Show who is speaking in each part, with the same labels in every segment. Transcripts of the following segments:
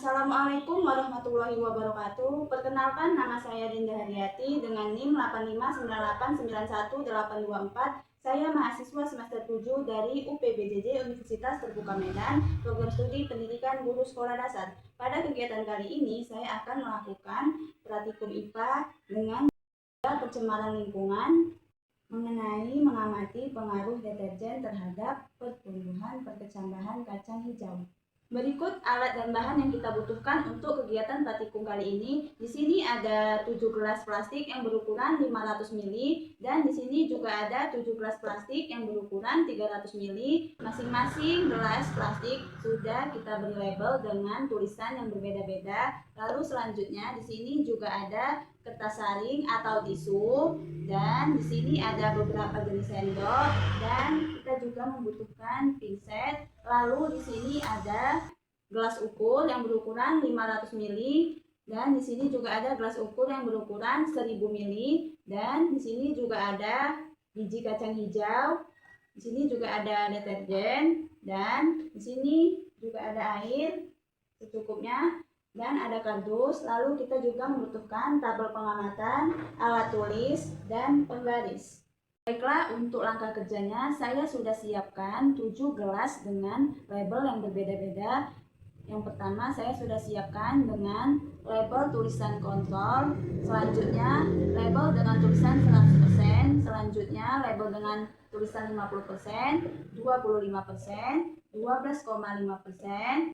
Speaker 1: Assalamualaikum warahmatullahi wabarakatuh. Perkenalkan, nama saya Dinda Haryati dengan NIM 8598918824. Saya mahasiswa semester 7 dari UPBJJ Universitas Terbuka Medan, program studi pendidikan guru sekolah dasar. Pada kegiatan kali ini, saya akan melakukan praktikum IPA dengan pencemaran lingkungan mengenai mengamati pengaruh deterjen terhadap pertumbuhan perkecambahan kacang hijau. Berikut alat dan bahan yang kita butuhkan untuk kegiatan praktikum kali ini. Di sini ada 7 gelas plastik yang berukuran 500 ml dan di sini juga ada 7 gelas plastik yang berukuran 300 ml. Masing-masing gelas plastik sudah kita beri label dengan tulisan yang berbeda-beda. Lalu selanjutnya di sini juga ada kertas saring atau tisu dan di sini ada beberapa jenis sendok dan kita juga membutuhkan pinset. Lalu di sini ada gelas ukur yang berukuran 500 ml dan di sini juga ada gelas ukur yang berukuran 1000 ml dan di sini juga ada biji kacang hijau. Di sini juga ada deterjen dan di sini juga ada air secukupnya dan ada kardus. Lalu kita juga membutuhkan tabel pengamatan, alat tulis, dan penggaris. Baiklah, untuk langkah kerjanya saya sudah siapkan 7 gelas dengan label yang berbeda-beda. Yang pertama saya sudah siapkan dengan label tulisan kontrol, selanjutnya label dengan tulisan 100%, selanjutnya label dengan tulisan 50%, 25%, 12,5%,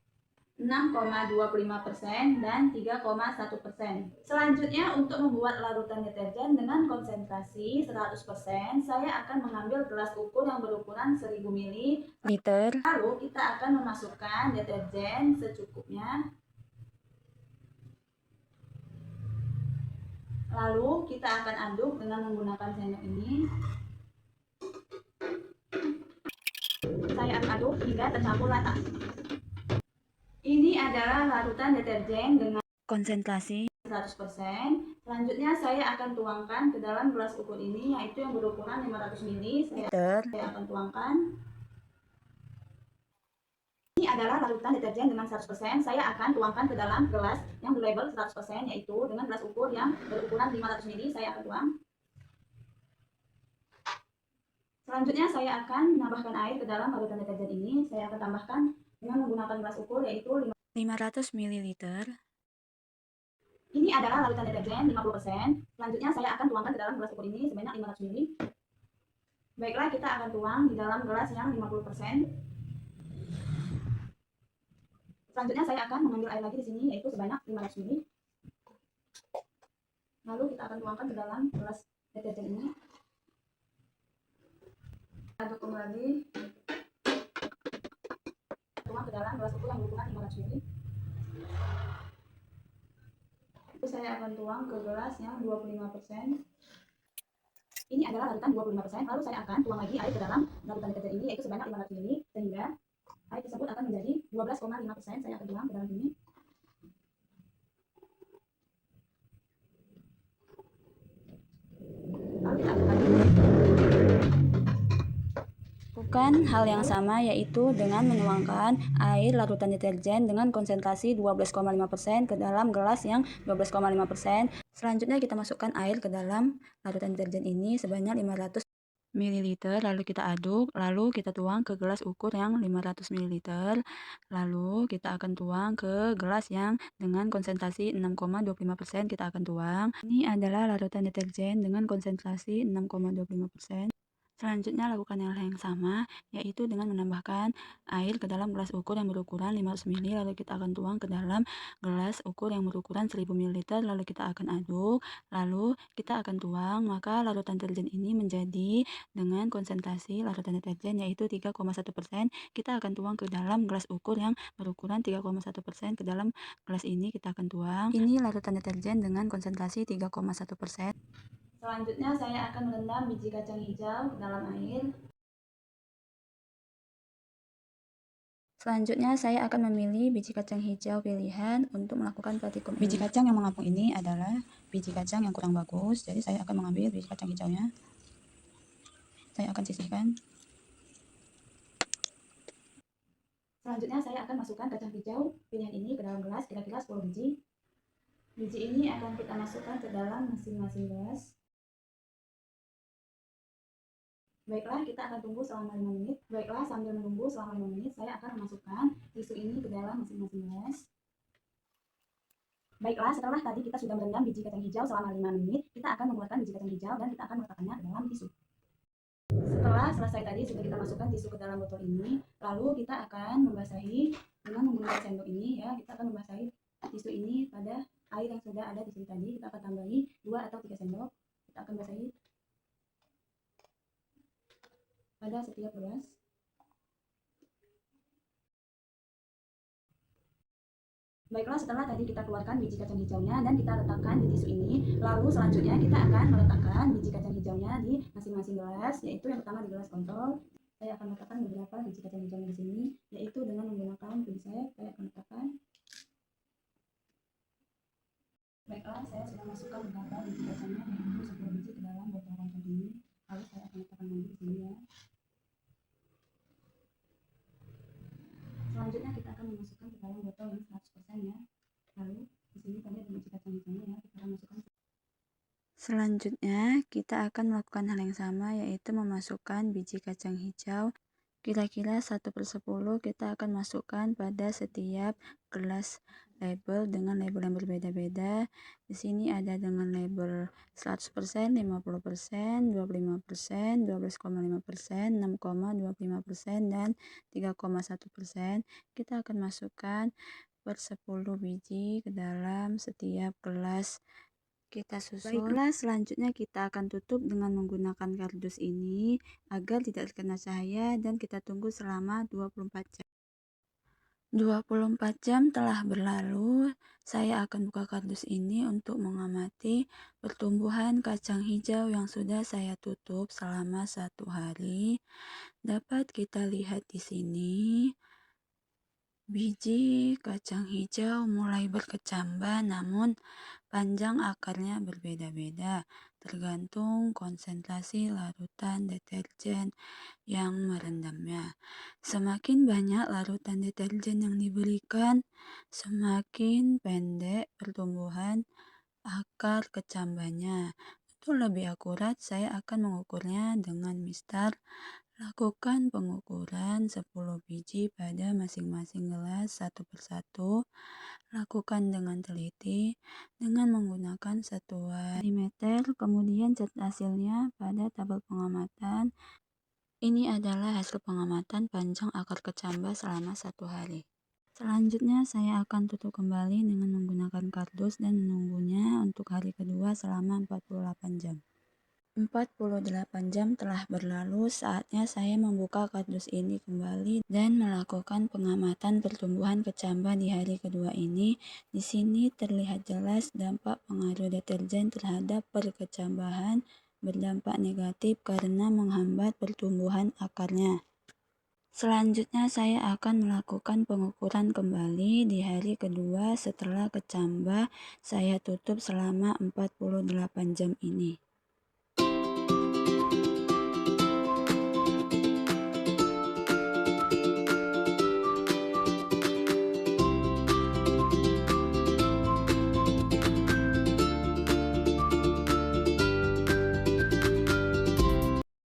Speaker 1: 6,25% dan 3,1%. Selanjutnya untuk membuat larutan deterjen dengan konsentrasi 100%, saya akan mengambil gelas ukur yang berukuran 1000 ml. Lalu kita akan memasukkan deterjen secukupnya. Lalu kita akan aduk dengan menggunakan sendok ini. Saya akan aduk hingga tercampur rata. Ini adalah larutan deterjen dengan konsentrasi 100%. Selanjutnya saya akan tuangkan ke dalam gelas ukur ini, yaitu yang berukuran 500 ml. Saya akan tuangkan. Ini adalah larutan deterjen dengan 100%. Saya akan tuangkan ke dalam gelas yang berlabel 100%, yaitu dengan gelas ukur yang berukuran 500 ml. Saya akan tuang. Selanjutnya saya akan menambahkan air ke dalam larutan deterjen ini. Saya akan tambahkan dengan menggunakan gelas ukur yaitu 500 ml. Ini adalah larutan deterjen 50%. Selanjutnya saya akan tuangkan ke dalam gelas ukur ini sebanyak 500 ml. Baiklah, kita akan tuang di dalam gelas yang 50%. Selanjutnya saya akan mengambil air lagi di sini yaitu sebanyak 500 ml. Lalu kita akan tuangkan ke dalam gelas deterjen ini. Aduk kembali. Tuang ke dalam gelas ukur yang berukuran 500 ml. Saya akan tuang ke gelas yang 25%. Ini adalah larutan 25%. Lalu saya akan tuang lagi air ke dalam larutan deterjen ini yaitu sebanyak 500 ml sehingga air tersebut akan menjadi 12,5%. Saya akan tuang ke dalam sini. Lalu kita aduk lagi. Lakukan hal yang sama yaitu dengan menuangkan air larutan deterjen dengan konsentrasi 12,5% ke dalam gelas yang 12,5%. Selanjutnya kita masukkan air ke dalam larutan deterjen ini sebanyak 500 ml, lalu kita aduk, lalu kita tuang ke gelas ukur yang 500 ml, lalu kita akan tuang ke gelas yang dengan konsentrasi 6,25%, kita akan tuang. Ini adalah larutan deterjen dengan konsentrasi 6,25%. Selanjutnya lakukan hal yang sama yaitu dengan menambahkan air ke dalam gelas ukur yang berukuran 500 ml, lalu kita akan tuang ke dalam gelas ukur yang berukuran 1000 ml, lalu kita akan aduk, lalu kita akan tuang. Maka larutan deterjen ini menjadi dengan konsentrasi larutan deterjen yaitu 3,1%. Kita akan tuang ke dalam gelas ukur yang berukuran 3,1%. Ke dalam gelas ini kita akan tuang. Ini larutan deterjen dengan konsentrasi 3,1%. Selanjutnya saya akan merendam biji kacang hijau ke dalam air. Selanjutnya saya akan memilih biji kacang hijau pilihan untuk melakukan praktikum. Biji kacang yang mengapung ini adalah biji kacang yang kurang bagus, jadi saya akan mengambil biji kacang hijaunya. Saya akan sisihkan. Selanjutnya saya akan masukkan kacang hijau pilihan ini ke dalam gelas, kira-kira 10 biji. Biji ini akan kita masukkan ke dalam masing-masing gelas. Baiklah, kita akan tunggu selama 5 menit. Baiklah, sambil menunggu selama 5 menit, saya akan memasukkan tisu ini ke dalam masing-masing gelas. Baiklah, setelah tadi kita sudah merendam biji kacang hijau selama 5 menit, kita akan mengeluarkan biji kacang hijau dan kita akan meletakkannya ke dalam tisu. Setelah selesai tadi sudah kita masukkan tisu ke dalam botol ini, lalu kita akan membasahi dengan menggunakan sendok ini ya. Kita akan membasahi tisu ini pada air yang sudah ada di sini tadi. Kita akan tambahi 2 atau 3 sendok. Kita akan basahi pada setiap gelas. Baiklah, setelah tadi kita keluarkan biji kacang hijaunya dan kita letakkan di tisu ini, lalu selanjutnya kita akan meletakkan biji kacang hijaunya di masing-masing gelas, yaitu yang pertama di gelas kontrol. Saya akan letakkan beberapa biji kacang hijaunya di sini, yaitu dengan menggunakan pincet. Saya akan letakkan. Baiklah, saya sudah masukkan beberapa biji kacangnya, yaitu 10 biji ke dalam botol kontrol ini. Lalu saya akan letakkan lagi di sini ya. Selanjutnya kita akan memasukkan ke dalam botol ini 100% ya. Lalu di sini tadi ada biji kacang hijaunya ya, kita akan masukkan.
Speaker 2: Selanjutnya kita akan melakukan hal yang sama, yaitu memasukkan biji kacang hijau kira-kira 1/10 kita akan masukkan pada setiap gelas label dengan label yang berbeda-beda. Di sini ada dengan label 100%, 50%, 25%, 12,5%, 6,25%, dan 3,1%. Kita akan masukkan per 10 biji ke dalam setiap gelas kita susun. Baiklah, selanjutnya kita akan tutup dengan menggunakan kardus ini agar tidak terkena cahaya dan kita tunggu selama 24 jam. 24 jam telah berlalu, saya akan buka kardus ini untuk mengamati pertumbuhan kacang hijau yang sudah saya tutup selama 1 hari. Dapat kita lihat di sini, biji kacang hijau mulai berkecambah, namun panjang akarnya berbeda-beda, tergantung konsentrasi larutan deterjen yang merendamnya. Semakin banyak larutan deterjen yang diberikan, semakin pendek pertumbuhan akar kecambahnya. Untuk lebih akurat, saya akan mengukurnya dengan mistar. Lakukan pengukuran 10 biji pada masing-masing gelas satu persatu. Lakukan dengan teliti dengan menggunakan satuan milimeter, kemudian catat hasilnya pada tabel pengamatan. Ini adalah hasil pengamatan panjang akar kecambah selama 1 hari. Selanjutnya saya akan tutup kembali dengan menggunakan kardus dan menunggunya untuk hari kedua selama 48 jam. 48 jam telah berlalu, saatnya saya membuka kardus ini kembali dan melakukan pengamatan pertumbuhan kecambah di hari kedua ini. Di sini terlihat jelas dampak pengaruh deterjen terhadap perkecambahan berdampak negatif karena menghambat pertumbuhan akarnya. Selanjutnya saya akan melakukan pengukuran kembali di hari kedua setelah kecambah saya tutup selama 48 jam ini.